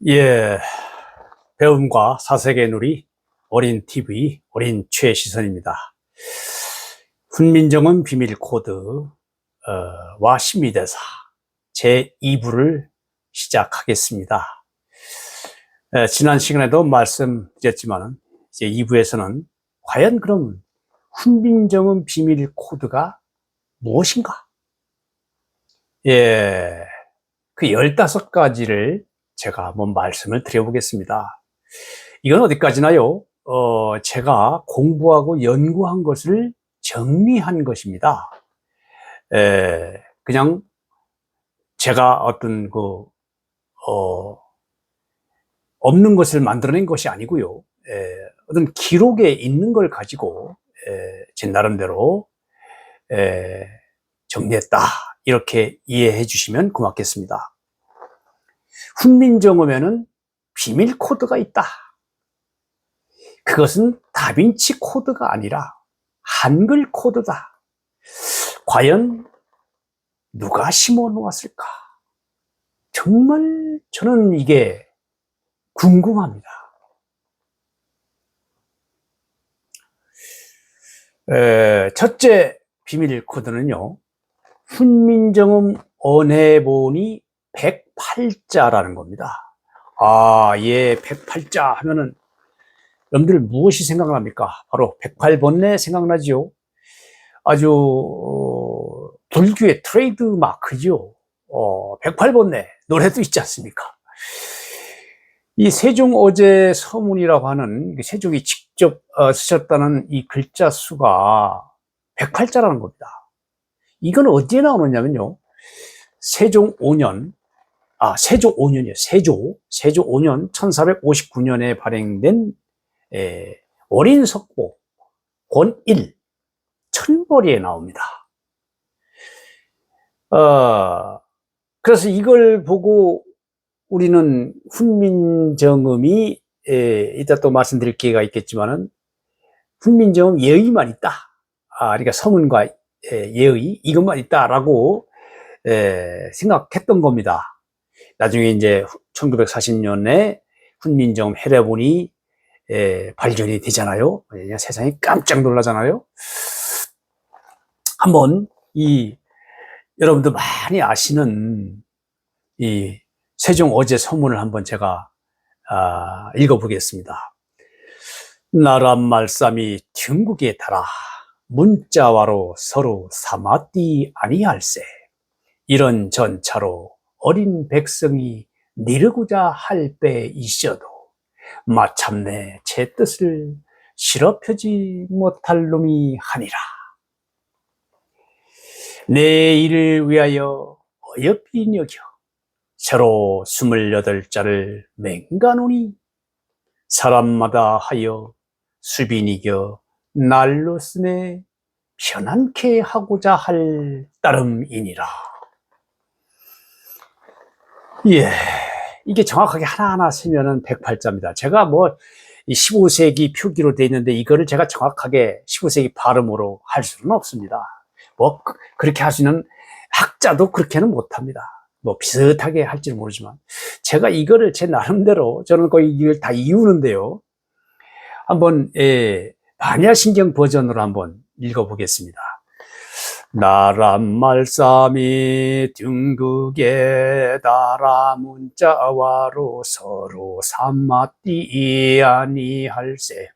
예, 배움과 사색의 누리 어린 TV 어린 최시선입니다. 훈민정음 비밀 코드와 심리대사 제 2부를 시작하겠습니다. 지난 시간에도 말씀드렸지만 이제 2부에서는 과연 그럼 훈민정음 비밀 코드가 무엇인가? 예, 그 15가지를 제가 한번 말씀을 드려보겠습니다. 이건 어디까지나요? 제가 공부하고 연구한 것을 정리한 것입니다. 그냥 제가 어떤 없는 것을 만들어낸 것이 아니고요. 어떤 기록에 있는 걸 가지고 제 나름대로 정리했다. 이렇게 이해해 주시면 고맙겠습니다. 훈민정음에는 비밀 코드가 있다. 그것은 다빈치 코드가 아니라 한글 코드다. 과연 누가 심어 놓았을까? 정말 저는 이게 궁금합니다. 첫째 비밀 코드는요, 훈민정음 언해본이 108자라는 겁니다. 예, 108자 하면은 여러분들 무엇이 생각납니까? 바로 108번뇌 생각나지요? 아주 불교의 트레이드 마크죠. 108번뇌 노래도 있지 않습니까? 이 세종어제 서문이라고 하는 세종이 직접 쓰셨다는 이 글자 수가 108자라는 겁니다. 이건 어디에 나오느냐면요, 세종 5년, 세조 5년이에요. 세조 5년 1459년에 발행된 어린 석보 권1 천벌이에 나옵니다. 그래서 이걸 보고 우리는 훈민정음이 이따 또 말씀드릴 기회가 있겠지만은 훈민정음 예의만 있다. 그러니까 서문과 예의 이것만 있다라고 생각했던 겁니다. 나중에 이제 1940년에 훈민정음 해례본이 발견이 되잖아요. 세상이 깜짝 놀라잖아요. 한번 여러분들 많이 아시는 이 세종어제 서문을 한번 제가 읽어보겠습니다. 나란 말씀이 중국에 달아 문자와로 서로 삼았디 아니할세. 이런 전차로 어린 백성이 니르고자 할 빼이셔도 마참내 제 뜻을 실업하지 못할 놈이 하니라. 내 일을 위하여 어여삐 여겨 새로 28자를 맹가노니 사람마다 하여 수빈이겨 날로 쓰매 편안케 하고자 할 따름이니라. 예, 이게 정확하게 하나하나 세면은 108자입니다. 제가 이 15세기 표기로 돼 있는데 이거를 제가 정확하게 15세기 발음으로 할 수는 없습니다. 그렇게 하시는 학자도 그렇게는 못합니다. 비슷하게 할지는 모르지만 제가 이거를 제 나름대로 저는 거의 이걸 다 이유는데요. 한번 반야신경 버전으로 한번 읽어보겠습니다. 나란 말씀이 중국에 달아 문자와로 서로 삼았디 아니할세.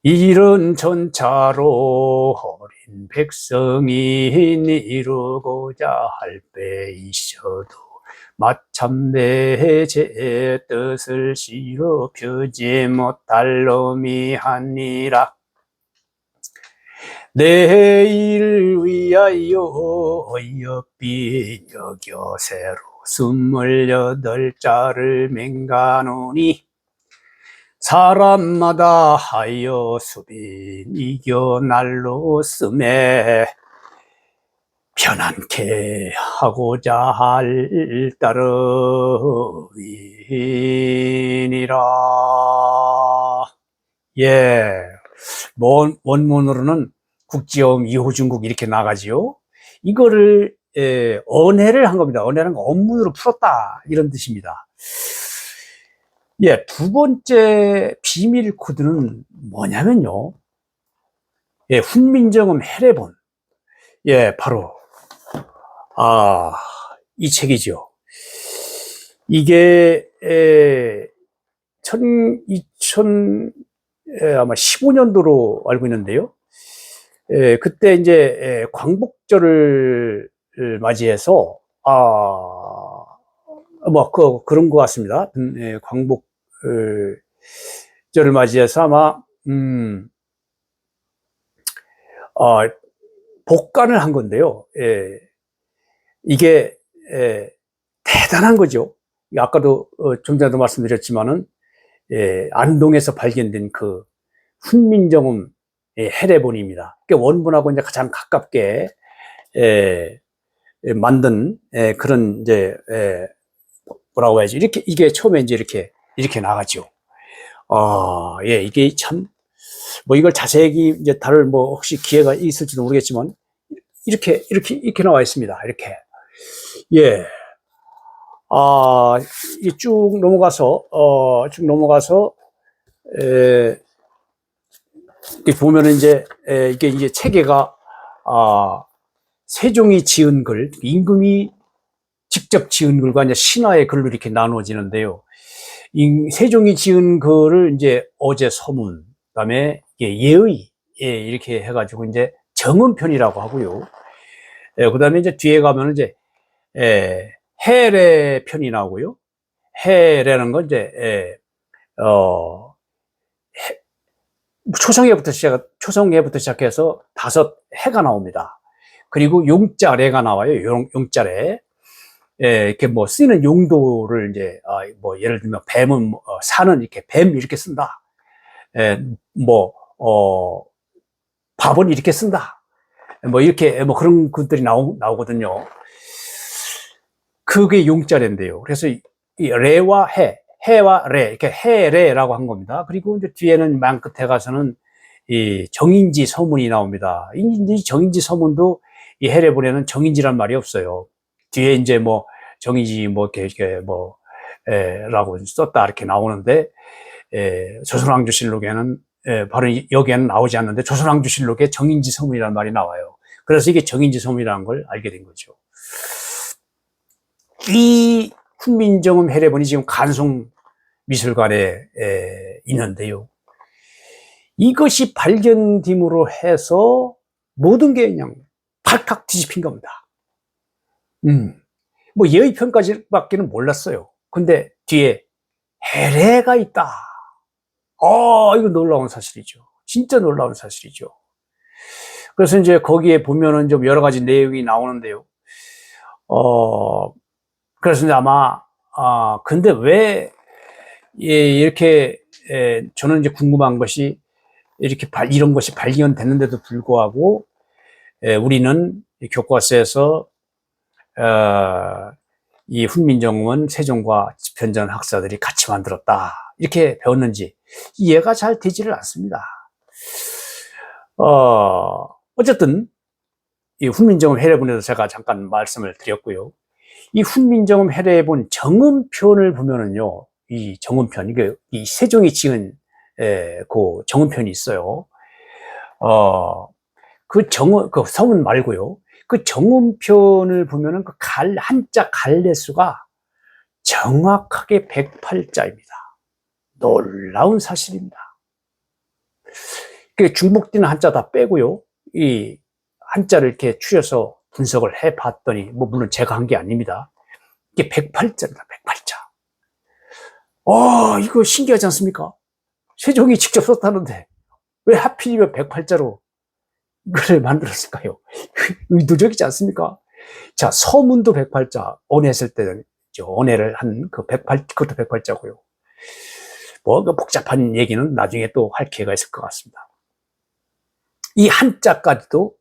이런 전차로 어린 백성이 이루고자 할 빼이셔도 마참내 제 뜻을 실업하지 못할 놈이 하니라. 내 일을 위하여 어여삐 여겨 새로 28자를 맹가노니 사람마다 하여 수빈 이겨 날로 쓰매 편안케 하고자 할 따름이니라. 예, 원문으로는 국지엄 이호중국 이렇게 나가지요. 이거를 언해를 한 겁니다. 언해라는 거 언문으로 풀었다 이런 뜻입니다. 예, 두 번째 비밀 코드는 뭐냐면요. 예, 훈민정음 해례본. 예, 바로, 이 책이죠. 이게, 아마 15년도로 알고 있는데요. 그때 이제, 광복절을 맞이해서, 그런 것 같습니다. 광복절을 맞이해서 아마, 복간을 한 건데요. 이게, 대단한 거죠. 아까도, 좀 전에도 말씀드렸지만은, 안동에서 발견된 그 훈민정음 해례본입니다. 원본하고 이제 가장 가깝게, 만든, 그런, 이제, 뭐라고 해야지. 이게 처음에 이제 이렇게 나가죠. 예, 이게 참, 뭐 이걸 자세히 이제 다룰 뭐 혹시 기회가 있을지도 모르겠지만, 이렇게 나와 있습니다. 이렇게. 예. 이게 쭉 넘어가서, 이렇게 보면은 이게 이제 체계가, 세종이 지은 글, 임금이 직접 지은 글과 이제 신하의 글로 이렇게 나누어지는데요. 세종이 지은 글을 이제 어제 서문, 그다음에 예의, 이렇게 해가지고 이제 정음편이라고 하고요. 그다음에 이제 뒤에 가면 이제 해례 편이 나오고요. 해례라는 건 이제 초성해부터 시작해서 5해가 나옵니다. 그리고 용자래가 나와요. 용자래. 이렇게 뭐 쓰이는 용도를 이제, 뭐 예를 들면 뱀은, 사는 이렇게 뱀 이렇게 쓴다. 뭐, 밥은 이렇게 쓴다. 뭐 이렇게, 뭐 그런 것들이 나오거든요. 그게 용자래인데요. 그래서 이 레와 해와 레, 이렇게 해레라고 한 겁니다. 그리고 이제 뒤에는 맨 끝에 가서는 이 정인지 서문이 나옵니다. 이 정인지 서문도 이 해례본에는 정인지란 말이 없어요. 뒤에 이제 뭐 정인지 뭐 이렇게 뭐 라고 썼다 이렇게 나오는데, 조선왕조실록에는 바로 여기에는 나오지 않는데 조선왕조실록에 정인지 서문이라는 말이 나와요. 그래서 이게 정인지 서문이라는 걸 알게 된 거죠. 이 훈민정음 해례본이 지금 간송미술관에 있는데요. 이것이 발견됨으로 해서 모든 게 그냥 발칵 뒤집힌 겁니다. 뭐 예의편까지밖에는 몰랐어요. 근데 뒤에 해례가 있다. 이거 놀라운 사실이죠. 진짜 놀라운 사실이죠. 그래서 이제 거기에 보면은 좀 여러 가지 내용이 나오는데요. 그래서 이제 아마, 근데 왜, 이렇게, 저는 이제 궁금한 것이, 이런 것이 발견됐는데도 불구하고, 우리는 교과서에서, 이 훈민정음은 세종과 집현전 학사들이 같이 만들었다. 이렇게 배웠는지 이해가 잘 되지를 않습니다. 어쨌든, 이 훈민정음 해례본에서 제가 잠깐 말씀을 드렸고요. 이 훈민정음 해례본 정음편을 보면은요, 이 정음편, 이 세종이 지은, 그 정음편이 있어요. 그 서문 말고요. 그 정음편을 보면은 한자 갈래수가 정확하게 108자입니다. 놀라운 사실입니다. 중복되는 한자 다 빼고요. 이 한자를 이렇게 추려서 분석을 해 봤더니, 뭐, 물론 제가 한 게 아닙니다. 이게 108자입니다, 108자. 이거 신기하지 않습니까? 세종이 직접 썼다는데, 왜 하필이면 108자로 이걸 만들었을까요? 의도적이지 않습니까? 자, 서문도 108자, 언했을 때는, 언해를 한 그것도 108자고요. 뭐, 그 복잡한 얘기는 나중에 또 할 기회가 있을 것 같습니다. 이 한자까지도,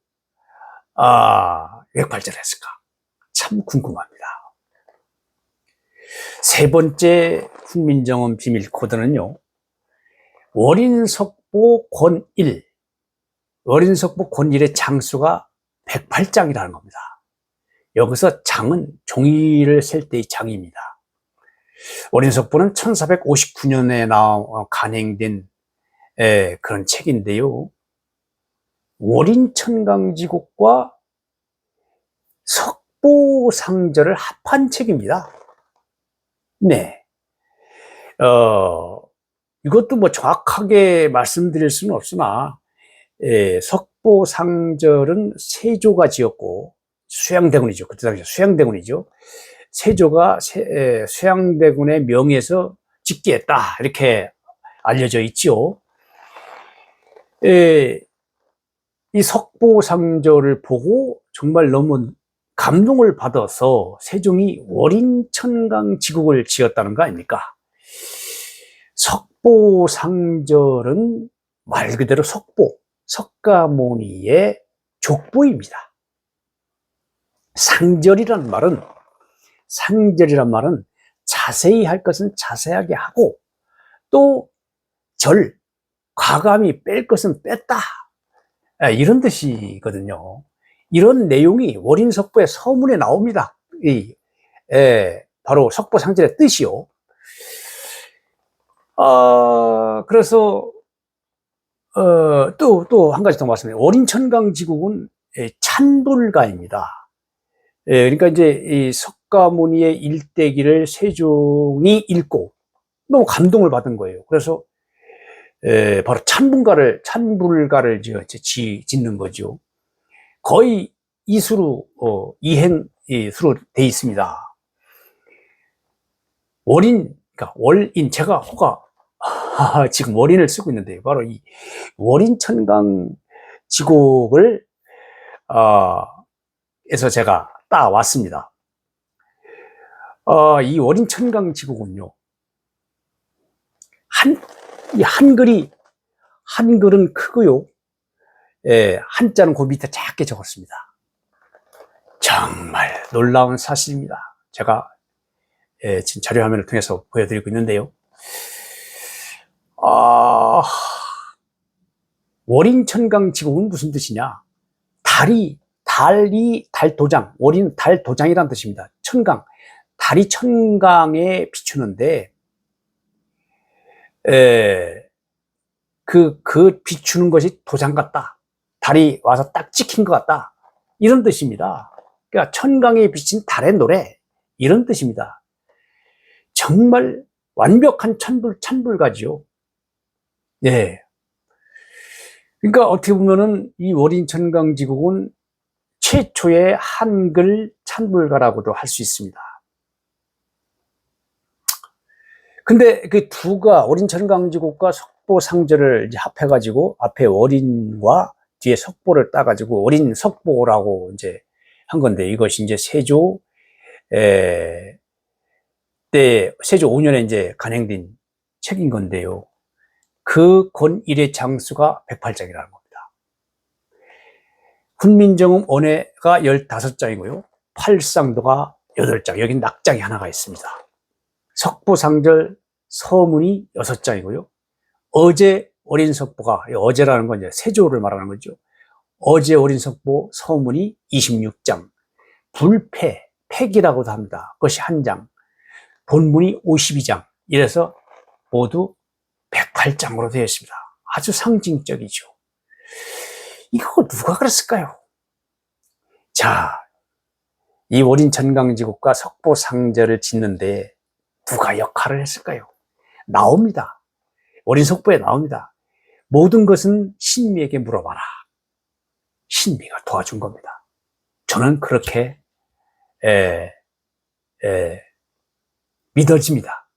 왜 발전했을까? 참 궁금합니다. 세 번째 훈민정음 비밀 코드는요, 월인석보 권일, 월인석보 권일의 장수가 108장이라는 겁니다. 여기서 장은 종이를 셀 때의 장입니다. 월인석보는 1459년에 간행된 그런 책인데요. 월인천강지국과 석보상절을 합한 책입니다. 네. 이것도 뭐 정확하게 말씀드릴 수는 없으나, 석보상절은 세조가 지었고, 수양대군이죠. 그때 당시 수양대군이죠. 세조가 수양대군의 명의에서 짓게 했다. 이렇게 알려져 있죠. 이 석보상절을 보고 정말 너무 감동을 받아서 세종이 월인천강지국을 지었다는 거 아닙니까? 석보상절은 말 그대로 석보, 석가모니의 족보입니다. 상절이란 말은 자세히 할 것은 자세하게 하고, 또 과감히 뺄 것은 뺐다, 이런 뜻이거든요. 이런 내용이 월인석보의 서문에 나옵니다. 바로 석보상절의 뜻이요. 그래서 또 한 가지 더 말씀드려요. 월인천강지국은 찬불가입니다. 그러니까 이제 이 석가모니의 일대기를 세종이 읽고 너무 감동을 받은 거예요. 그래서 바로 찬불가를 짓는 거죠. 거의 이수로 이행수로 돼 있습니다. 그러니까 월인, 제가 지금 월인을 쓰고 있는데, 바로 이 월인천강지국을 에서 제가 따왔습니다. 이 월인천강지국은요, 한글은 크고요, 한자는 그 밑에 작게 적었습니다. 정말 놀라운 사실입니다. 제가 지금 자료화면을 통해서 보여드리고 있는데요. 월인천강지국은 무슨 뜻이냐? 달도장, 월인 달도장이라는 뜻입니다. 천강, 달이 천강에 비추는데, 그 비추는 것이 도장 같다. 달이 와서 딱 찍힌 것 같다. 이런 뜻입니다. 그러니까 천강에 비친 달의 노래, 이런 뜻입니다. 정말 완벽한 찬불가지요. 예. 그러니까 어떻게 보면은 이 월인천강지국은 최초의 한글 찬불가라고도 할 수 있습니다. 근데 그 월인천강지국과 석보상절을 이제 합해가지고 앞에 월인과 뒤에 석보를 따가지고 월인석보라고 이제 한 건데, 이것이 이제 세조 5년에 이제 간행된 책인 건데요. 그 권일의 장수가 108장이라는 겁니다. 훈민정음 언해가 15장이고요. 팔상도가 8장, 여기 낙장이 하나가 있습니다. 석보상절 서문이 6장이고요. 어제 월인석보가, 어제라는 건 이제 세조를 말하는 거죠. 어제 월인석보 서문이 26장, 팩이라고도 합니다. 그것이 1장, 본문이 52장, 이래서 모두 108장으로 되어 있습니다. 아주 상징적이죠. 이거 누가 그랬을까요? 자, 이 월인천강지국과 석보상절을 짓는데 누가 역할을 했을까요? 나옵니다. 월인석보에 나옵니다. 모든 것은 신미에게 물어봐라. 신미가 도와준 겁니다. 저는 그렇게 믿어집니다.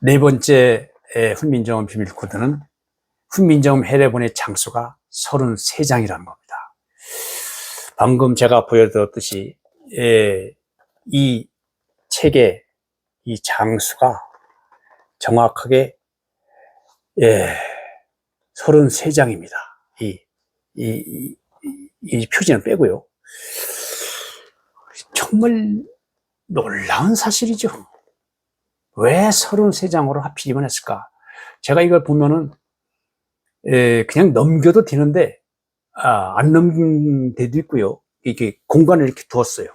네 번째 훈민정음 비밀 코드는 훈민정음 해례본의 장수가 33장이라는 겁니다. 방금 제가 보여드렸듯이 이 책의 이 장수가 정확하게 33장입니다. 이 표지는 빼고요. 정말 놀라운 사실이죠. 왜 33장으로 하필이면 했을까? 제가 이걸 보면은 그냥 넘겨도 되는데 안 넘긴 데도 있고요. 이렇게 공간을 이렇게 두었어요.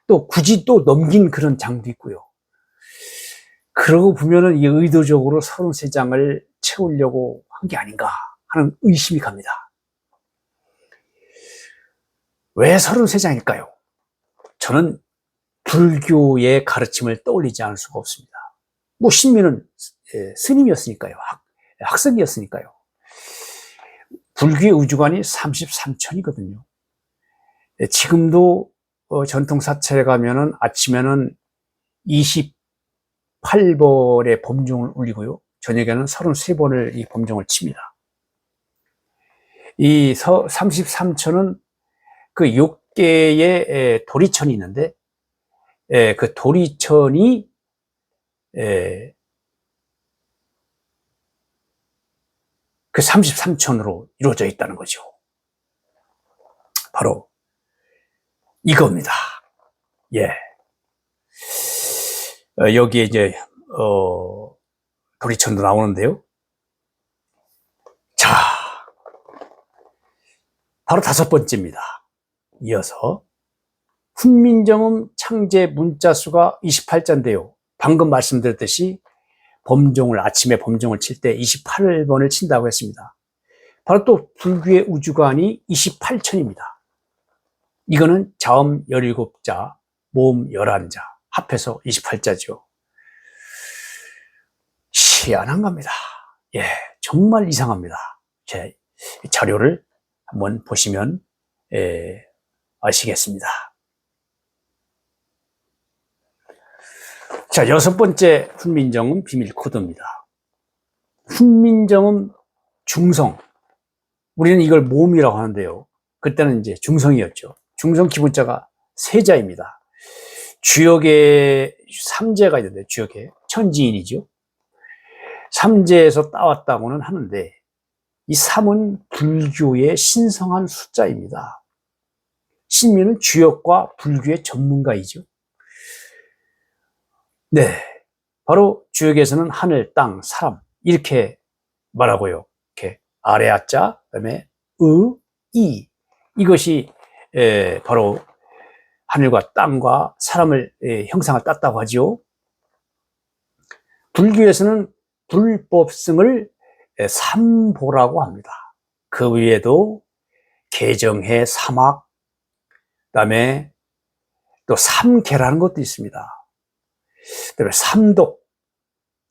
또 굳이 또 넘긴 그런 장도 있고요. 그러고 보면은 이 의도적으로 33장을 채우려고 한 게 아닌가 하는 의심이 갑니다. 왜 33장일까요? 저는 불교의 가르침을 떠올리지 않을 수가 없습니다. 뭐 신민은 스님이었으니까요. 학생이었으니까요. 불교의 우주관이 33천이거든요. 지금도 전통 사찰에 가면은 아침에는 28번의 범종을 울리고요. 저녁에는 33번을 이 범종을 칩니다. 이 33천은 그 6개의 도리천이 있는데, 그 도리천이 그 33천으로 이루어져 있다는 거죠. 바로 이겁니다. 예. 여기에 이제 도리천도 나오는데요. 자, 바로 5번째입니다. 이어서 훈민정음 창제 문자 수가 28자인데요. 방금 말씀드렸듯이 아침에 범종을 칠 때 28번을 친다고 했습니다. 바로 또 불교의 우주관이 28천입니다. 이거는 자음 17자, 모음 11자, 합해서 28자죠. 희한한 겁니다. 예, 정말 이상합니다. 제 자료를 한번 보시면 아시겠습니다. 자, 6번째 훈민정음 비밀 코드입니다. 훈민정음 중성. 우리는 이걸 모음이라고 하는데요. 그때는 이제 중성이었죠. 중성 기본자가 3자입니다. 주역에 3제가 있는데, 주역에 천지인이죠. 3제에서 따왔다고는 하는데, 이 3은 불교의 신성한 숫자입니다. 신민은 주역과 불교의 전문가이죠. 네, 바로 주역에서는 하늘, 땅, 사람 이렇게 말하고요. 이렇게 아래 아자, 그다음에 이 이것이 바로 하늘과 땅과 사람을 형상을 땄다고 하죠. 불교에서는 불법승을 삼보라고 합니다. 그 위에도 개정해, 사막, 그다음에 또 삼계라는 것도 있습니다. 그다음에 삼독,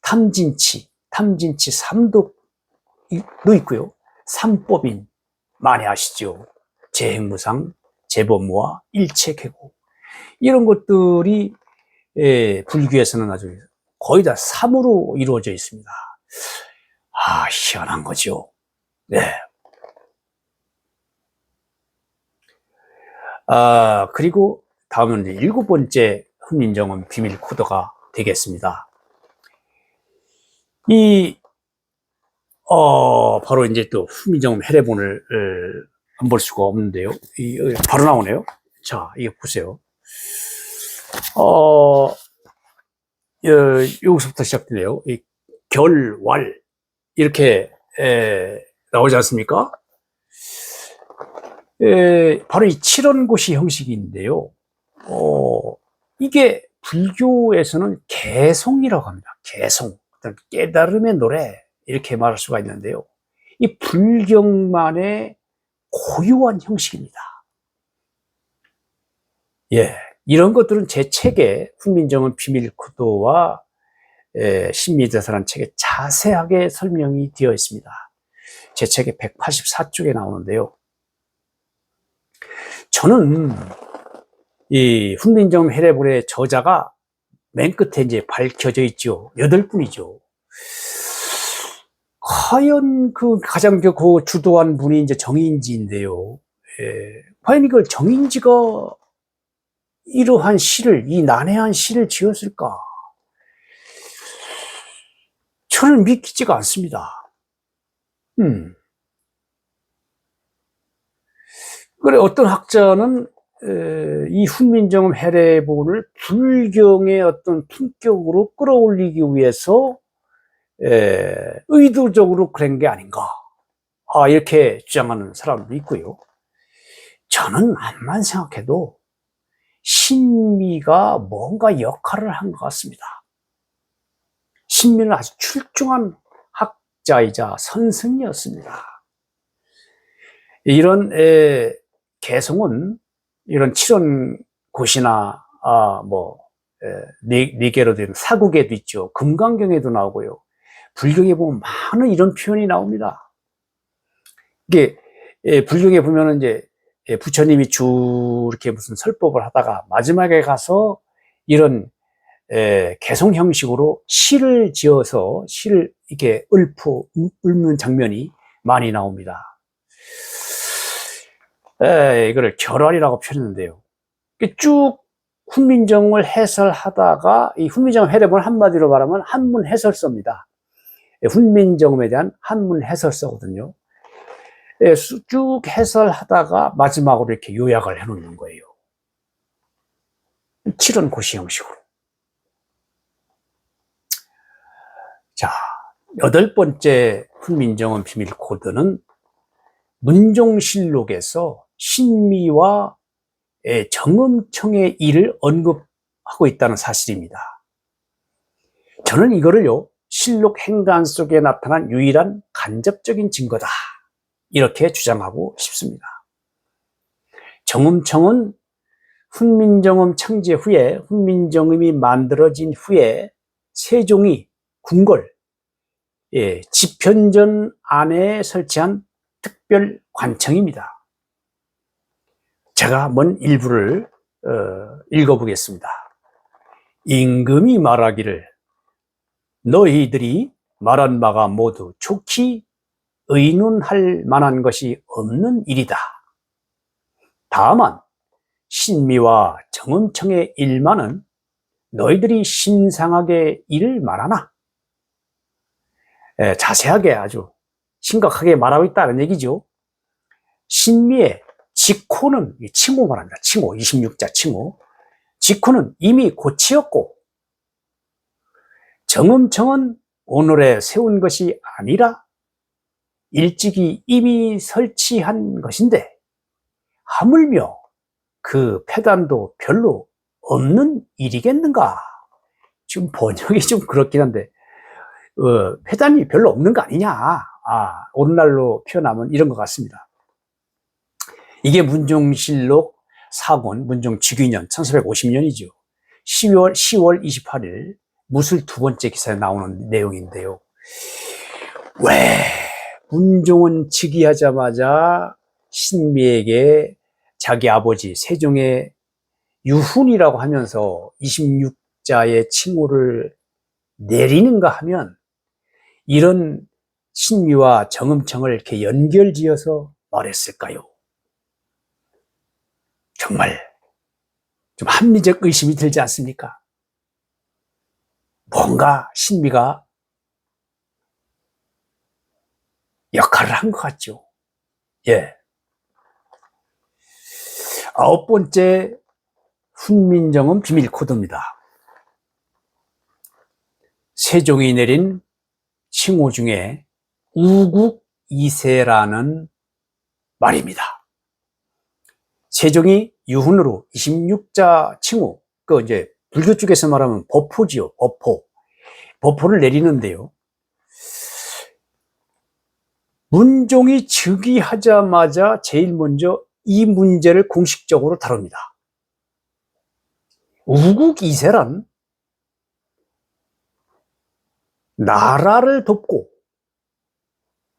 탐진치 삼독도 있고요. 삼법인 많이 아시죠? 재행무상, 재법무와 일체계고 이런 것들이 불교에서는 아주 거의 다 삼으로 이루어져 있습니다. 아, 희한한 거죠. 네. 그리고 다음은 이제 7번째 훈민정음 비밀 코드가 되겠습니다. 바로 이제 또 훈민정음 해례본을 안 볼 수가 없는데요. 바로 나오네요. 자, 이거 보세요. 여기서부터 시작되네요. 결, 왈, 이렇게, 나오지 않습니까? 바로 이 7원고시 형식인데요. 이게 불교에서는 개송이라고 합니다. 개송. 깨달음의 노래. 이렇게 말할 수가 있는데요. 이 불경만의 고유한 형식입니다. 예. 이런 것들은 제 책에 훈민정음 비밀 코드와 신미대사라는 책에 자세하게 설명이 되어 있습니다. 제 책에 184쪽에 나오는데요. 저는 이 훈민정음 해례본의 저자가 맨 끝에 이제 밝혀져 있죠. 8분이죠. 과연 그 가장 그 주도한 분이 이제 정인지인데요. 과연 이걸 정인지가 이러한 시를, 이 난해한 시를 지었을까? 저는 믿기지가 않습니다. 그래, 어떤 학자는 이 훈민정음 해례본을 불경의 어떤 품격으로 끌어올리기 위해서 의도적으로 그런 게 아닌가, 이렇게 주장하는 사람도 있고요. 저는 암만 생각해도 신미가 뭔가 역할을 한 것 같습니다. 신미는 아주 출중한 학자이자 선생이었습니다. 이런 개성은 이런 칠원굿이나 네 개로 된 사국에도 있죠. 금강경에도 나오고요. 불경에 보면 많은 이런 표현이 나옵니다. 이게 불경에 보면은 이제 부처님이 쭉 이렇게 무슨 설법을 하다가 마지막에 가서 이런 개성 형식으로 시를 지어서 시를 이렇게 읊는 장면이 많이 나옵니다. 이거를 결활이라고 표현했는데요. 쭉 훈민정음을 해설하다가 이 훈민정음 해례본 한마디로 말하면 한문 해설서입니다. 훈민정음에 대한 한문 해설서거든요. 쭉 해설하다가 마지막으로 이렇게 요약을 해놓는 거예요. 칠원고시 형식으로. 자, 8번째 훈민정음 비밀 코드는 문종실록에서 신미와 정음청의 일을 언급하고 있다는 사실입니다. 저는 이거를요, 실록 행간 속에 나타난 유일한 간접적인 증거다, 이렇게 주장하고 싶습니다. 정음청은 훈민정음 창제 후에, 훈민정음이 만들어진 후에 세종이 궁궐 집현전 안에 설치한 특별 관청입니다. 제가 한번 일부를 읽어보겠습니다. 임금이 말하기를 너희들이 말한 바가 모두 좋게 의논할 만한 것이 없는 일이다. 다만 신미와 정음청의 일만은 너희들이 심상하게 일을 말하나 자세하게 아주 심각하게 말하고 있다는 얘기죠. 신미의 직호는 칭호 말합니다. 칭호, 26자 칭호. 직호는 이미 고치었고 정음청은 오늘에 세운 것이 아니라 일찍이 이미 설치한 것인데 하물며 그 폐단도 별로 없는 일이겠는가? 지금 번역이 좀 그렇긴 한데 폐단이 별로 없는 거 아니냐? 오늘날로 표현하면 이런 것 같습니다. 이게 문종실록 4권 문종직위년 1450년이죠. 10월 28일 무술 2번째 기사에 나오는 내용인데요. 왜 문종은 즉위하자마자 신미에게 자기 아버지 세종의 유훈이라고 하면서 26자의 칭호를 내리는가 하면 이런 신미와 정음청을 이렇게 연결지어서 말했을까요? 정말 좀 합리적 의심이 들지 않습니까? 뭔가 신미가 역할을 한 것 같죠. 예. 9번째 훈민정음 비밀 코드입니다. 세종이 내린 칭호 중에 우국이세라는 말입니다. 세종이 유훈으로 26자 칭호, 이제 불교 쪽에서 말하면 법포지요, 법포. 법포를 내리는데요. 문종이 즉위하자마자 제일 먼저 이 문제를 공식적으로 다룹니다. 우국이세란 나라를 돕고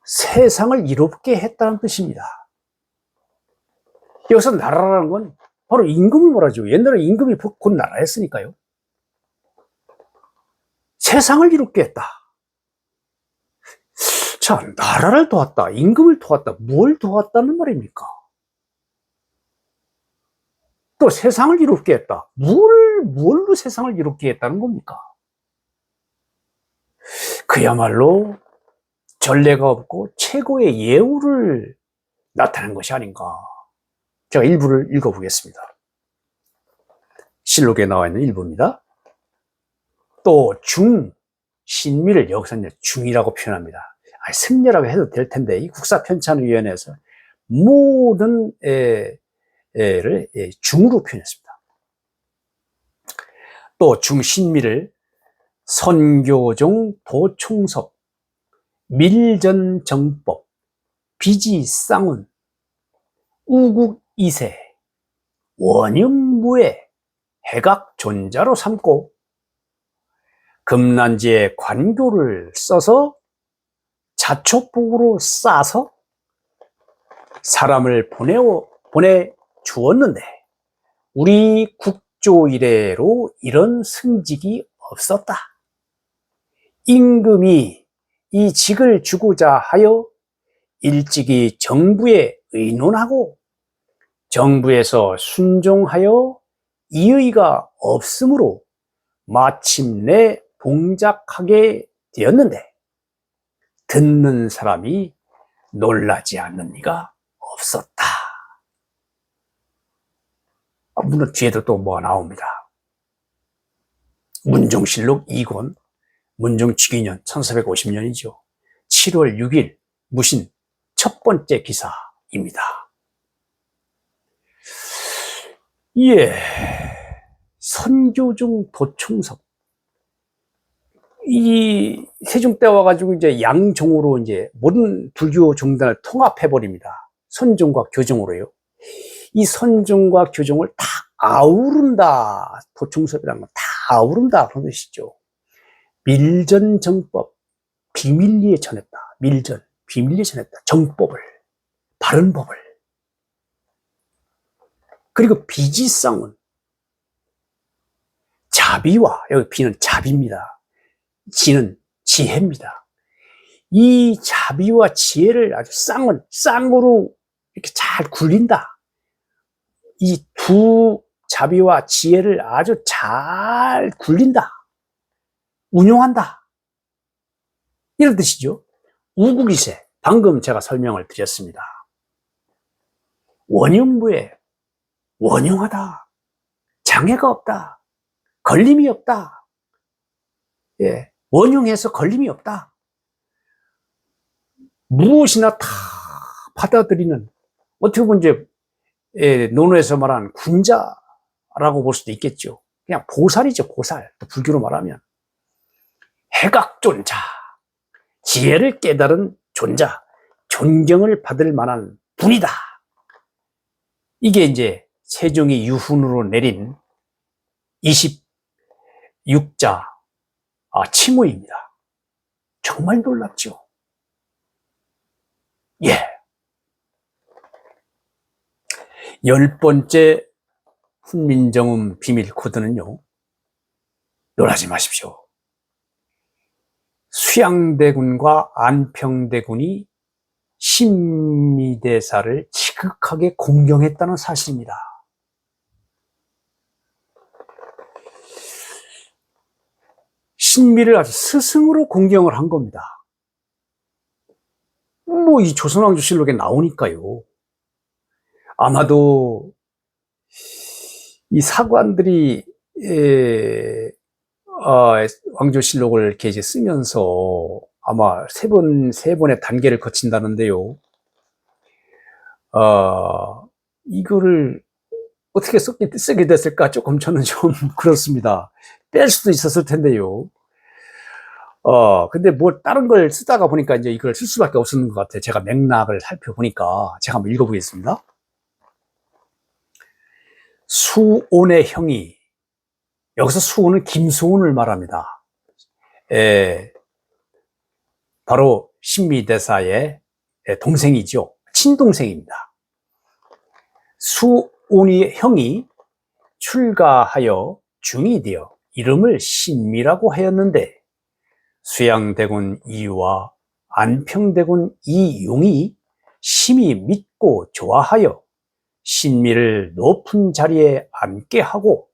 세상을 이롭게 했다는 뜻입니다. 여기서 나라라는 건 바로 임금을 말하죠. 옛날에 임금이 곧 나라였으니까요. 세상을 이롭게 했다. 자, 나라를 도왔다, 임금을 도왔다, 뭘 도왔다는 말입니까? 또 세상을 이롭게 했다. 뭘로 세상을 이롭게 했다는 겁니까? 그야말로 전례가 없고 최고의 예우를 나타낸 것이 아닌가. 제가 일부를 읽어보겠습니다. 실록에 나와 있는 일부입니다. 또 신미를 여기서 중이라고 표현합니다. 승려라고 해도 될 텐데 이 국사편찬위원회에서 모든 애를 중으로 표현했습니다. 또 중신미를 선교종 도총섭, 밀전정법, 비지쌍운, 우국이세, 원흉무에 해각존자로 삼고 금난지에 관교를 써서 자촉복으로 싸서 사람을 보내주었는데 우리 국조 이래로 이런 승직이 없었다. 임금이 이 직을 주고자 하여 일찍이 정부에 의논하고 정부에서 순종하여 이의가 없으므로 마침내 봉작하게 되었는데 듣는 사람이 놀라지 않는 리가 없었다. 물론 뒤에도 또 뭐가 나옵니다. 문종실록 2권 문종취기년 1450년이죠. 7월 6일 무신 첫 번째 기사입니다. 예, 선교종 도총섭. 이 세종 때 와가지고 이제 양종으로 이제 모든 불교 종단을 통합해버립니다. 선종과 교종으로요. 이 선종과 교종을 다 아우른다. 도총섭이라는 건 다 아우른다. 그런 뜻이죠. 밀전정법, 비밀리에 전했다. 밀전, 비밀리에 전했다. 정법을, 바른 법을. 그리고 비지쌍운, 자비와, 여기 비는 자비입니다. 지는 지혜입니다. 이 자비와 지혜를 아주 쌍으로 이렇게 잘 굴린다. 이 두 자비와 지혜를 아주 잘 굴린다. 운용한다. 이런 뜻이죠. 우국이세, 방금 제가 설명을 드렸습니다. 원흉무에 원용하다. 장애가 없다. 걸림이 없다. 예, 원용해서 걸림이 없다. 무엇이나 다 받아들이는, 어떻게 보면 이제 논어에서 말하는 군자라고 볼 수도 있겠죠. 그냥 보살이죠, 보살. 또 불교로 말하면 해각존자, 지혜를 깨달은 존자, 존경을 받을 만한 분이다. 이게 이제 세종이 유훈으로 내린 26자 칭호입니다. 정말 놀랍죠. 예. 10번째 훈민정음 비밀 코드는요, 놀라지 마십시오. 수양대군과 안평대군이 신미대사를 지극하게 공경했다는 사실입니다. 신미를 아주 스승으로 공경을 한 겁니다. 뭐 이 조선왕조실록에 나오니까요. 아마도 이 사관들이 왕조실록을 이렇게 이제 쓰면서 아마 세 번의 단계를 거친다는데요. 이거를 어떻게 쓰게 됐을까? 조금 저는 좀 그렇습니다. 뺄 수도 있었을 텐데요. 근데 뭐 다른 걸 쓰다가 보니까 이제 이걸 쓸 수밖에 없었는 것 같아요. 제가 맥락을 살펴보니까 제가 한번 읽어보겠습니다. 수온의 형이, 여기서 수온은 김수온을 말합니다. 바로 신미대사의 동생이죠. 친동생입니다. 수온의 형이 출가하여 중이 되어 이름을 신미라고 하였는데 수양대군 이와 안평대군 이용이 심히 믿고 좋아하여 신미를 높은 자리에 앉게 하고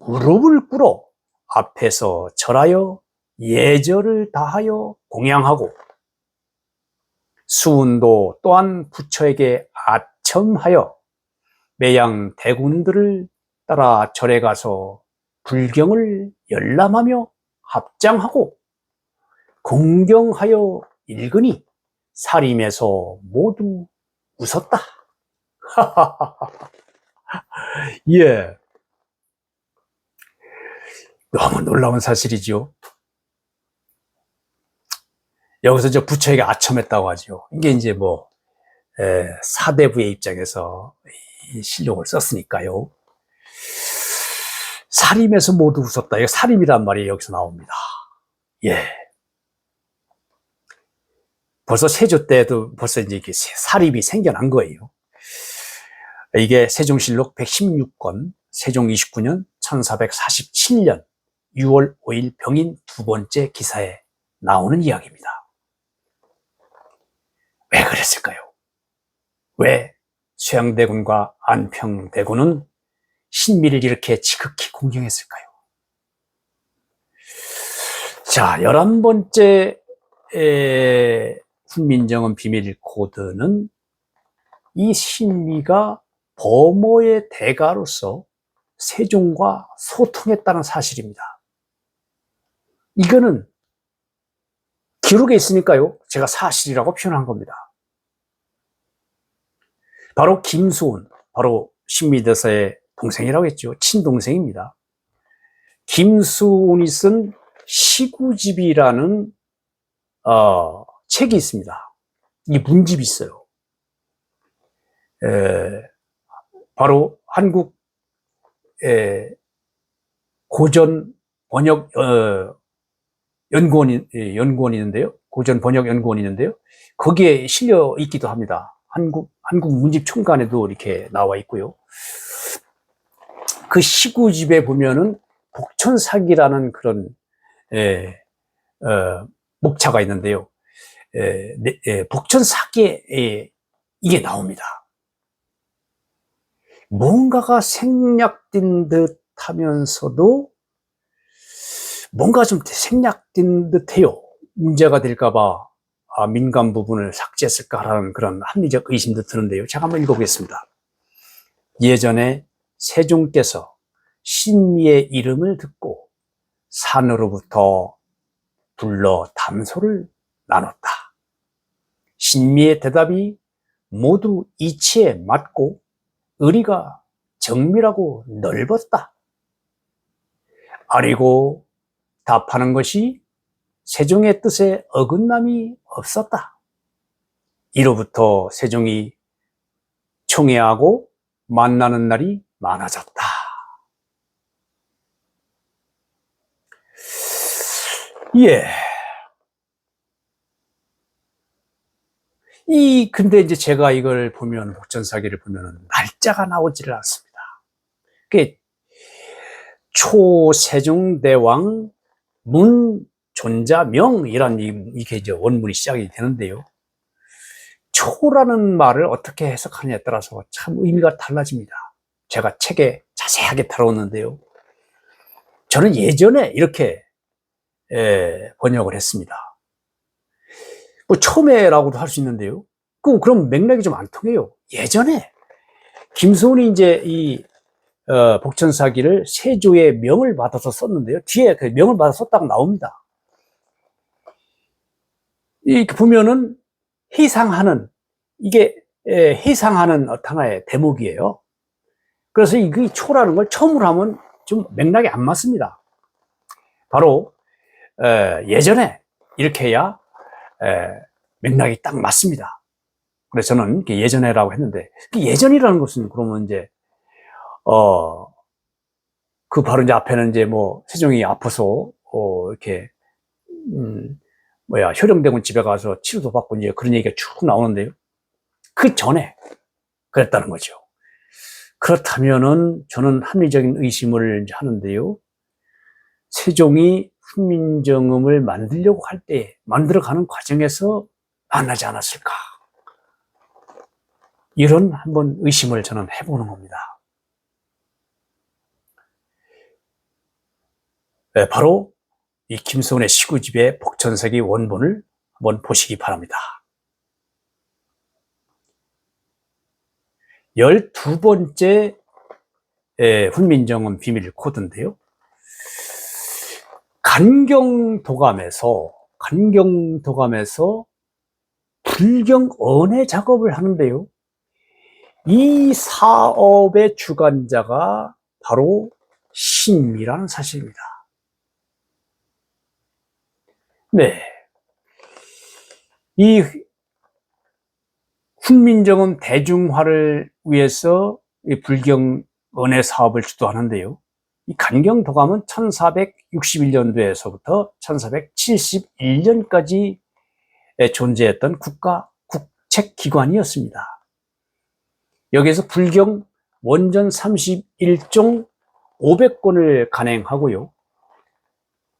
무릎을 꿇어 앞에서 절하여 예절을 다하여 공양하고 수운도 또한 부처에게 아첨하여 매양 대군들을 따라 절에 가서 불경을 열람하며 합장하고 공경하여 읽으니 사림에서 모두 웃었다. 예. 너무 놀라운 사실이죠. 여기서 저 부처에게 아첨했다고 하죠. 이게 이제 뭐 사대부의 입장에서 이 실록을 썼으니까요. 사림에서 모두 웃었다. 이거 사림이란 말이 여기서 나옵니다. 예. 벌써 세조 때도 벌써 이제 이렇게 사림이 생겨난 거예요. 이게 세종실록 116권, 세종 29년 1447년 6월 5일 병인 두 번째 기사에 나오는 이야기입니다. 왜 그랬을까요? 왜 수양대군과 안평대군은 신미를 이렇게 지극히 공경했을까요? 자, 11번째 훈민정음 비밀 코드는 이 신미가 범어의 대가로서 세종과 소통했다는 사실입니다. 이거는 기록에 있으니까요, 제가 사실이라고 표현한 겁니다. 바로 김수훈, 바로 신미대사의 동생이라고 했죠. 친동생입니다. 김수훈이 쓴 시구집이라는 책이 있습니다. 이 문집이 있어요. 바로 한국 고전 번역 연구원이 있는데요. 고전 번역 연구원이 있는데요. 거기에 실려 있기도 합니다. 한국 문집 총간에도 이렇게 나와 있고요. 그 시구집에 보면은 복천사기라는 그런 목차가 있는데요. 복천사기에 이게 나옵니다. 뭔가가 생략된 듯 하면서도 뭔가 좀 생략된 듯 해요. 문제가 될까봐 민감 부분을 삭제했을까라는 그런 합리적 의심도 드는데요. 제가 한번 읽어보겠습니다. 예전에 세종께서 신미의 이름을 듣고 산으로부터 불러 담소를 나눴다. 신미의 대답이 모두 이치에 맞고 의리가 정밀하고 넓었다. 아리고 답하는 것이 세종의 뜻에 어긋남이 없었다. 이로부터 세종이 총애하고 만나는 날이 많아졌다. 예. 근데 이제 제가 이걸 보면, 복천사기를 보면 날짜가 나오지를 않습니다. 그게 초세종대왕 문존자명이란 이게 이제 원문이 시작이 되는데요. 초라는 말을 어떻게 해석하느냐에 따라서 참 의미가 달라집니다. 제가 책에 자세하게 다뤘는데요. 저는 예전에 이렇게 번역을 했습니다. 뭐 처음에라고도 할 수 있는데요. 그럼 맥락이 좀 안 통해요. 예전에 김소은이 이제 이 복천사기를 세조의 명을 받아서 썼는데요. 뒤에 그 명을 받아서 썼다고 나옵니다. 이렇게 보면은 해상하는, 이게 해상하는 하나의 대목이에요. 그래서 이 초라는 걸 처음으로 하면 좀 맥락이 안 맞습니다. 바로 예전에 이렇게 해야 맥락이 딱 맞습니다. 그래서 저는 예전에라고 했는데, 그 예전이라는 것은 그러면 이제 그 바로 이제 앞에는 이제 뭐 세종이 아파서 이렇게 효령대군 집에 가서 치료도 받고 이제 그런 얘기가 쭉 나오는데요. 그 전에 그랬다는 거죠. 그렇다면은 저는 합리적인 의심을 이제 하는데요. 세종이 훈민정음을 만들려고 할 때, 만들어가는 과정에서 만나지 않았을까? 이런 한번 의심을 저는 해보는 겁니다. 네, 바로 이 김소은의 시구집의 복천사기 원본을 한번 보시기 바랍니다. 12번째 훈민정음 비밀 코드인데요. 간경도감에서 불경 언해 작업을 하는데요. 이 사업의 주관자가 바로 신미라는 사실입니다. 네. 이 훈민정음 대중화를 위해서 이 불경 은혜 사업을 주도하는데요. 이 간경도감은 1461년도에서부터 1471년까지 존재했던 국책기관이었습니다. 여기에서 불경 원전 31종 500권을 간행하고요.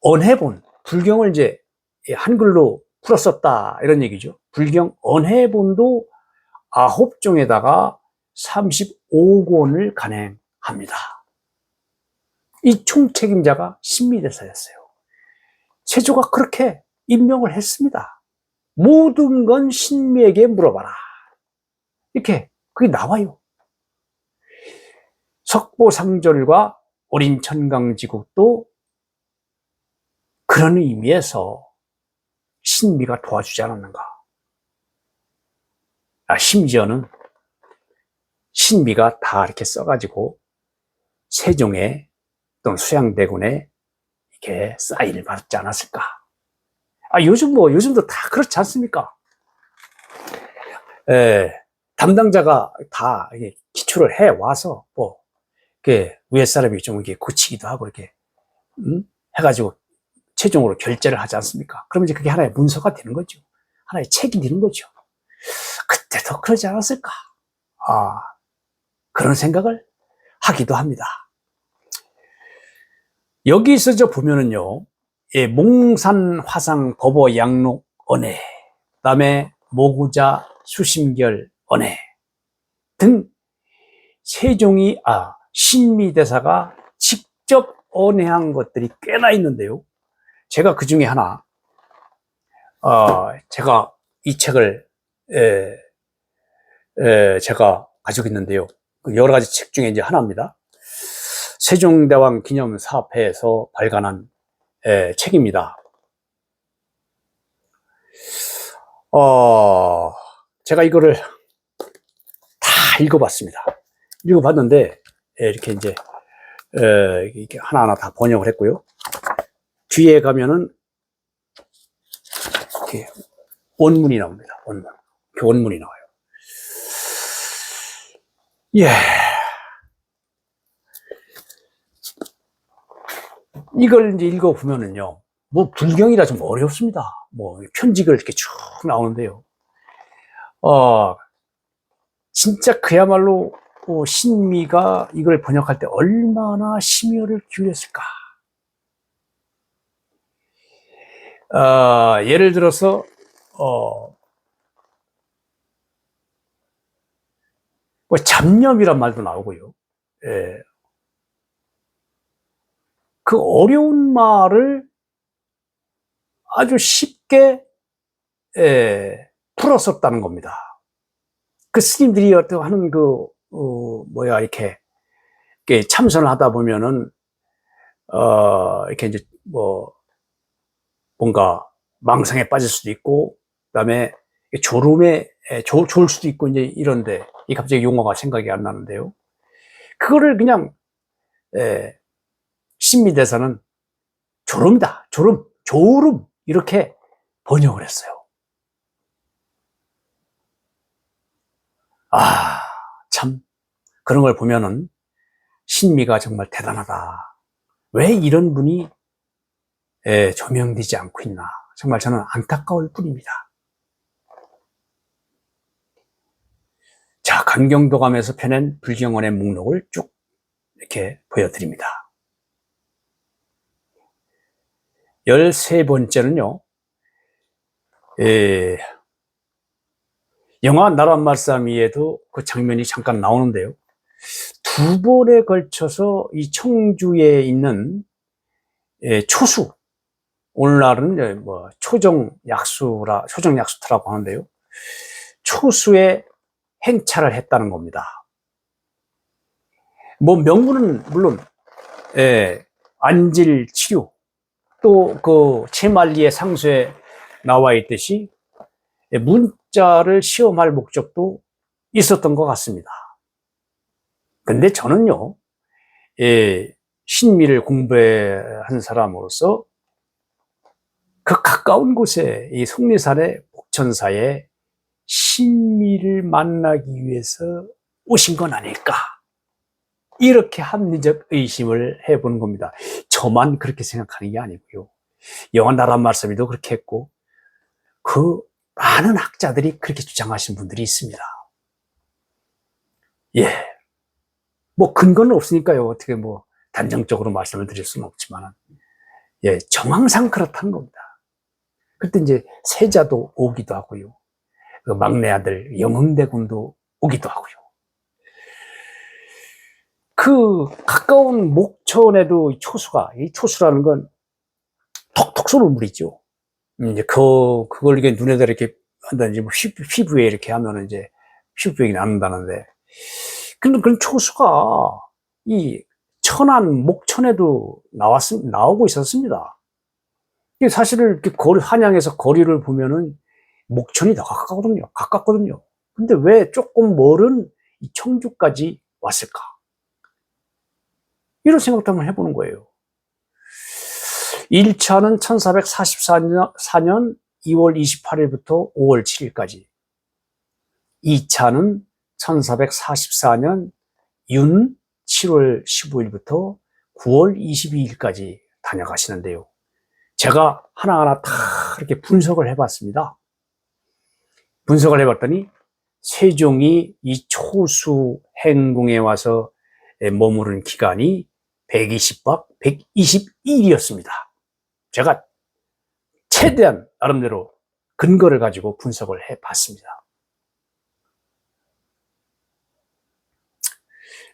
언해본, 불경을 이제 한글로 풀었었다 이런 얘기죠. 불경 언해본도 9종에다가 35권을 간행합니다. 이 총책임자가 신미대사였어요. 세조가 그렇게 임명을 했습니다. 모든 건 신미에게 물어봐라. 이렇게 그게 나와요. 석보상절과 어린천강지국도 그런 의미에서 신미가 도와주지 않았는가. 심지어는 신미가 다 이렇게 써가지고 세종에 또는 수양대군에 이렇게 사인을 받지 않았을까. 요즘도 다 그렇지 않습니까? 담당자가 다 기초를 해 와서 위에 사람이 좀 이렇게 고치기도 하고 이렇게 해가지고 최종으로 결제를 하지 않습니까? 그러면 이제 그게 하나의 문서가 되는 거죠. 하나의 책이 되는 거죠. 그때도 그러지 않았을까? 그런 생각을 하기도 합니다. 여기서 보면은요, 몽산 화상 법어 양록 언해, 그다음에 모구자 수심결 언해 등 세종이 신미대사가 직접 언해한 것들이 꽤나 있는데요. 제가 그 중에 하나, 제가 이 책을 제가 가지고 있는데요. 여러 가지 책 중에 이제 하나입니다. 세종대왕 기념사업회에서 발간한 책입니다. 제가 이거를 다 읽어봤습니다. 읽어봤는데 이렇게 이제 이렇게 하나하나 다 번역을 했고요. 뒤에 가면은 이렇게 원문이 나옵니다. 원문. 이렇게 원문이 나와요. 예. 이걸 이제 읽어보면은요, 불경이라 좀 어렵습니다. 편지가 이렇게 쭉 나오는데요. 진짜 그야말로 신미가 이걸 번역할 때 얼마나 심혈을 기울였을까. 예를 들어서, 잡념이란 말도 나오고요. 그 어려운 말을 아주 쉽게 풀었었다는 겁니다. 그 스님들이 하는 이렇게 참선을 하다 보면은 이렇게 이제 뭔가 망상에 빠질 수도 있고, 그다음에 졸음에 졸 수도 있고, 이제 이런데 갑자기 용어가 생각이 안 나는데요. 그거를 그냥 신미대사는 졸음이다, 졸음 이렇게 번역을 했어요. 참 그런 걸 보면은 신미가 정말 대단하다. 왜 이런 분이 조명되지 않고 있나. 정말 저는 안타까울 뿐입니다. 자, 간경도감에서 펴낸 불경언의 목록을 쭉 이렇게 보여드립니다. 13번째는요, 영화 나랏말싸미에도 그 장면이 잠깐 나오는데요. 2번에 걸쳐서 이 청주에 있는 초수, 오늘날은 초정약수터라고 하는데요. 초수에 행차를 했다는 겁니다. 명분은 물론 안질 치료, 또 그 채말리의 상소에 나와 있듯이 문자를 시험할 목적도 있었던 것 같습니다. 근데 저는요, 신미를 공부한 사람으로서 그 가까운 곳에 이 속리산의 복천사에 신미를 만나기 위해서 오신 건 아닐까? 이렇게 합리적 의심을 해보는 겁니다. 저만 그렇게 생각하는 게 아니고요. 영한나란 말씀에도 그렇게 했고, 그 많은 학자들이 그렇게 주장하신 분들이 있습니다. 예. 뭐 근거는 없으니까요. 어떻게 뭐 단정적으로 말씀을 드릴 수는 없지만, 예, 정황상 그렇다는 겁니다. 그때 이제 세자도 오기도 하고요. 그 막내 아들 영흥대군도 오기도 하고요. 그 가까운 목천에도 초수가, 이 초수라는 건 톡톡 쏘는 물이죠. 이제 그걸 이게 눈에다 이렇게 한다든지 뭐 피부에 이렇게 하면은 이제 피부병이 낫는다는데, 그런 초수가 이 천안 목천에도 나오고 있었습니다. 사실은 이렇게 한양에서 거리를 보면은 목천이 더 가깝거든요. 근데 왜 조금 멀은 이 청주까지 왔을까? 이런 생각도 한번 해보는 거예요. 1차는 1444년 2월 28일부터 5월 7일까지. 2차는 1444년 윤 7월 15일부터 9월 22일까지 다녀가시는데요. 제가 하나하나 다 이렇게 분석을 해봤습니다. 분석을 해봤더니 세종이 이 초수 행궁에 와서 머무른 기간이 120박 121일이었습니다. 제가 최대한 나름대로 근거를 가지고 분석을 해봤습니다.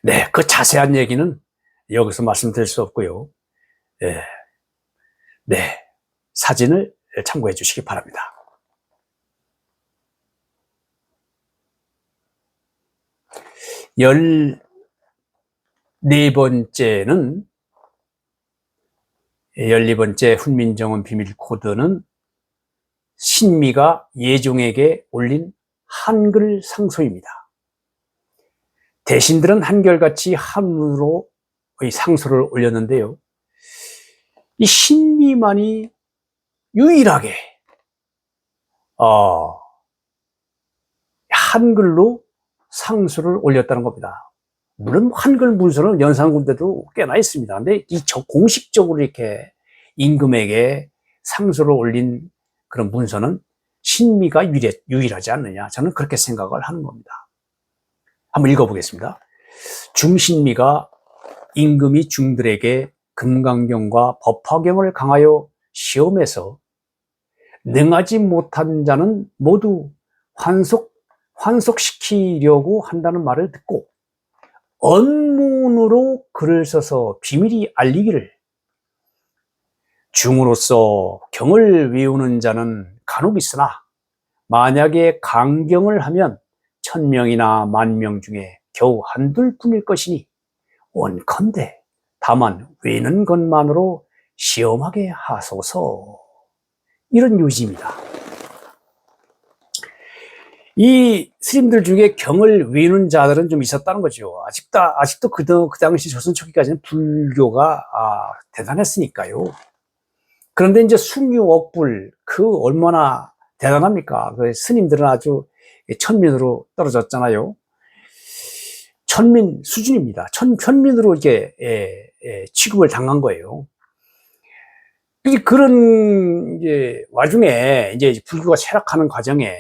네, 그 자세한 얘기는 여기서 말씀드릴 수 없고요. 네, 사진을 참고해 주시기 바랍니다. 열 14번째 훈민정음 비밀 코드는 신미가 예종에게 올린 한글 상소입니다. 대신들은 한결같이 한문으로 상소를 올렸는데요. 이 신미만이 유일하게 한글로 상소를 올렸다는 겁니다. 물론 한글 문서는 연산군대도 꽤나 있습니다. 근데 공식적으로 이렇게 임금에게 상소를 올린 그런 문서는 신미가 유일하지 않느냐, 저는 그렇게 생각을 하는 겁니다. 한번 읽어보겠습니다. 중신미가 임금이 중들에게 금강경과 법화경을 강하여 시험해서 능하지 못한 자는 모두 환속시키려고 한다는 말을 듣고 언문으로 글을 써서 비밀이 알리기를, 중으로서 경을 외우는 자는 간혹 있으나 만약에 강경을 하면 1000명이나 10,000명 중에 겨우 한둘 뿐일 것이니 원컨대 다만 외는 것만으로 시험하게 하소서. 이런 요지입니다. 이 스님들 중에 경을 외우는 자들은 좀 있었다는 거죠. 아직도 그 당시 조선 초기까지는 불교가 대단했으니까요. 그런데 이제 숭유억불, 그 얼마나 대단합니까? 그 스님들은 아주 천민으로 떨어졌잖아요. 천민 수준입니다. 천민으로 이렇게 취급을 당한 거예요. 그런 이제 와중에 이제 불교가 쇠락하는 과정에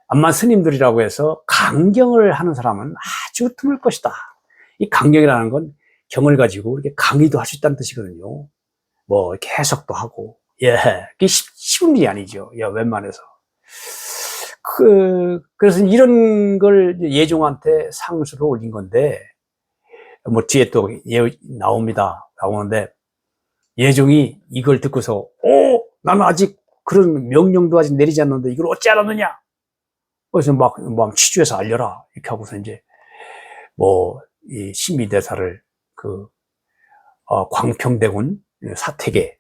암만 스님들이라고 해서 강경을 하는 사람은 아주 드물 것이다. 이 강경이라는 건 경을 가지고 이렇게 강의도 할 수 있다는 뜻이거든요. 뭐 이렇게 해석도 하고, 그게 쉬운 일이 아니죠. 웬만해서. 그래서 이런 걸 예종한테 상수로 올린 건데, 뭐 뒤에 또 나오는데, 예종이 이걸 듣고서, 나는 아직 그런 명령도 아직 내리지 않는데 이걸 어찌 알았느냐? 그래서 막 취주해서 알려라. 이렇게 하고서 이제, 이 신미대사를 광평대군 사택에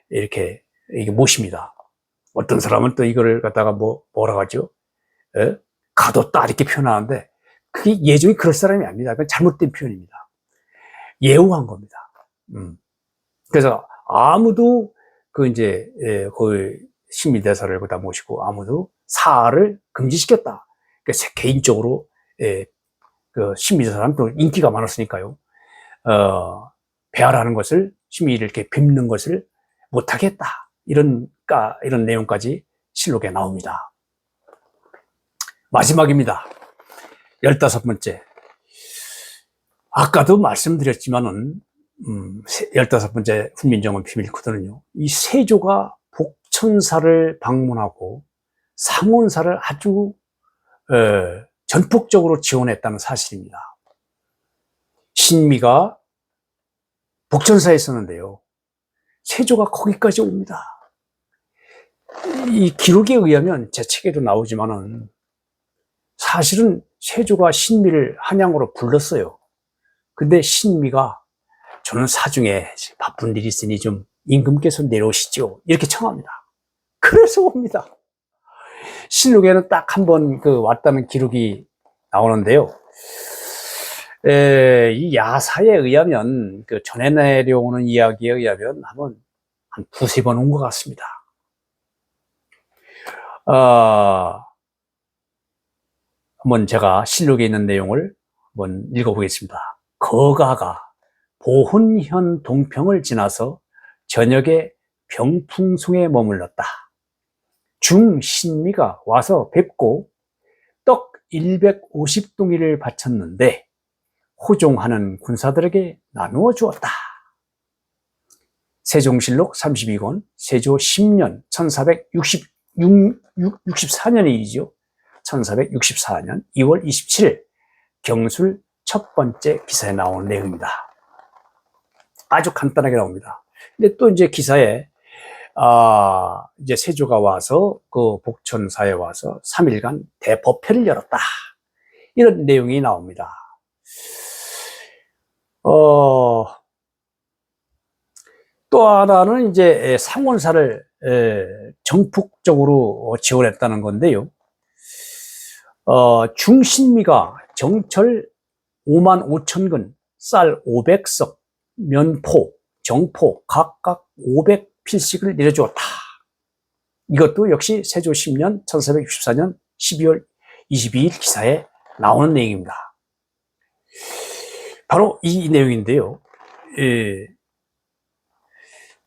이렇게 모십니다. 어떤 사람은 또 이거를 갖다가 뭐라고 하죠? 가뒀다 이렇게 표현하는데, 그게 예종이 그럴 사람이 아닙니다. 그건 잘못된 표현입니다. 예우한 겁니다. 그래서 아무도 이제, 그 신미대사를 거기다 모시고 아무도 사를 금지시켰다. 그래서 개인적으로, 그 신미대사는 또 인기가 많았으니까요. 배아라는 것을, 신미를 이렇게 뵙는 것을 못하겠다. 이런 내용까지 실록에 나옵니다. 마지막입니다. 15번째. 아까도 말씀드렸지만은, 15번째 훈민정음 비밀 코드는요, 이 세조가 복천사를 방문하고 상원사를 아주, 전폭적으로 지원했다는 사실입니다. 신미가 복천사에 있었는데요, 세조가 거기까지 옵니다. 이 기록에 의하면 제 책에도 나오지만은 사실은 세조가 신미를 한양으로 불렀어요. 근데 신미가 저는 사중에 바쁜 일이 있으니 좀 임금께서 내려오시죠. 이렇게 청합니다. 그래서 옵니다. 실록에는 딱 한 번 왔다는 기록이 나오는데요. 이 야사에 의하면, 전해 내려오는 이야기에 의하면 한 두세 번 온 것 같습니다. 한번 제가 실록에 있는 내용을 한번 읽어보겠습니다. 거가가 보훈현 동평을 지나서 저녁에 병풍송에 머물렀다. 중신미가 와서 뵙고 떡 150동이를 바쳤는데 호종하는 군사들에게 나누어 주었다. 세종실록 32권 세조 10년 1464년의 일이죠. 1464년 2월 27일 경술 첫 번째 기사에 나오는 내용입니다. 아주 간단하게 나옵니다. 근데 또 이제 기사에, 이제 세조가 와서 그 복천사에 와서 3일간 대법회를 열었다. 이런 내용이 나옵니다. 또 하나는 이제 상원사를 정폭적으로 지원했다는 건데요. 중신미가 정철 5만 5천 근, 쌀 500석, 면포, 정포 각각 500필씩을 내려주었다. 이것도 역시 세조 10년 1464년 12월 22일 기사에 나오는 내용입니다. 바로 이 내용인데요.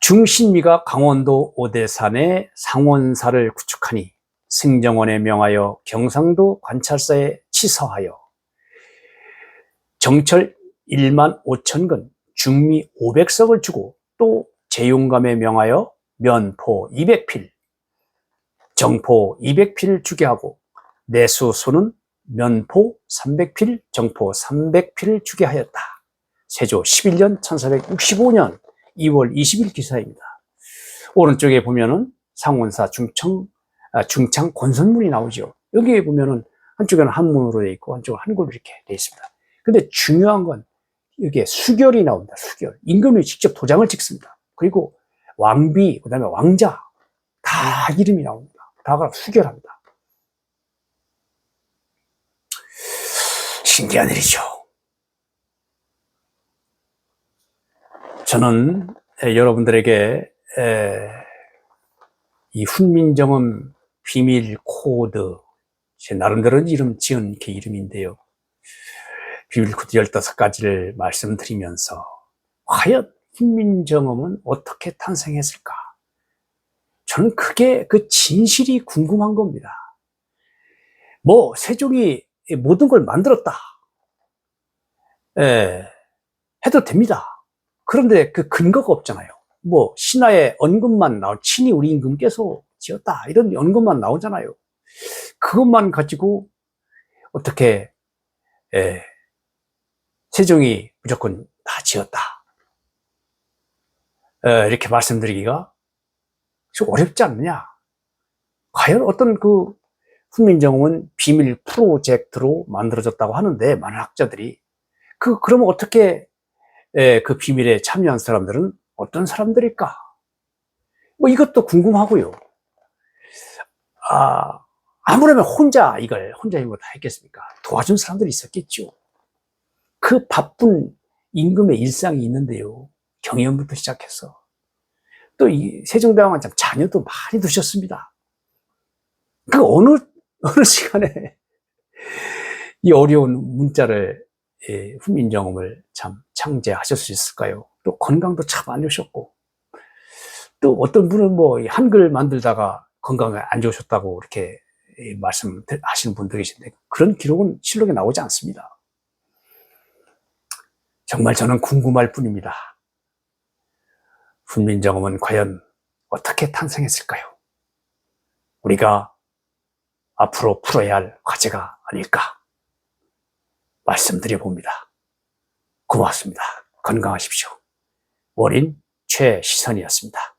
중신미가 강원도 오대산에 상원사를 구축하니 승정원에 명하여 경상도 관찰사에 치서하여 정철 1만 5천 근, 중미 500석을 주고 또 재용감에 명하여 면포 200필, 정포 200필 주게 하고 내수소는 면포 300필, 정포 300필을 주게 하였다. 세조 11년 1465년 2월 20일 기사입니다. 오른쪽에 보면은 상원사 중창 권선문이 나오죠. 여기에 보면은 한쪽에는 한문으로 되어 있고 한쪽은 한글로 이렇게 되어 있습니다. 근데 중요한 건 여기에 수결이 나옵니다. 수결. 임금이 직접 도장을 찍습니다. 그리고 왕비, 그 다음에 왕자 다 이름이 나옵니다. 다가 수결합니다. 신기한 일이죠. 저는 여러분들에게 이 훈민정음 비밀 코드, 제 나름대로 이름 지은 그 이름인데요. 비밀 코드 15가지를 말씀드리면서 과연 훈민정음은 어떻게 탄생했을까? 저는 그게 그 진실이 궁금한 겁니다. 뭐 세종이 모든 걸 만들었다. 해도 됩니다. 그런데 그 근거가 없잖아요. 뭐 신하의 언급만 친히 우리 임금께서 지었다 이런 언급만 나오잖아요. 그것만 가지고 어떻게 세종이 무조건 다 지었다 이렇게 말씀드리기가 좀 어렵지 않느냐. 과연 어떤 그 훈민정음은 비밀 프로젝트로 만들어졌다고 하는데 많은 학자들이 그러면 어떻게 그 비밀에 참여한 사람들은 어떤 사람들일까? 뭐 이것도 궁금하고요. 아무래도 혼자 이거 다 했겠습니까? 도와준 사람들이 있었겠죠. 그 바쁜 임금의 일상이 있는데요. 경연부터 시작해서 또 이 세종대왕은 참 자녀도 많이 두셨습니다. 그 어느 시간에 이 어려운 문자를 훈민정음을 참 창제하실 수 있을까요? 또 건강도 참 안 좋으셨고, 또 어떤 분은 뭐 한글 만들다가 건강이 안 좋으셨다고 이렇게 말씀하시는 분도 계신데, 그런 기록은 실록에 나오지 않습니다. 정말 저는 궁금할 뿐입니다. 훈민정음은 과연 어떻게 탄생했을까요? 우리가 앞으로 풀어야 할 과제가 아닐까 말씀드려 봅니다. 고맙습니다. 건강하십시오. 월인 최시선이었습니다.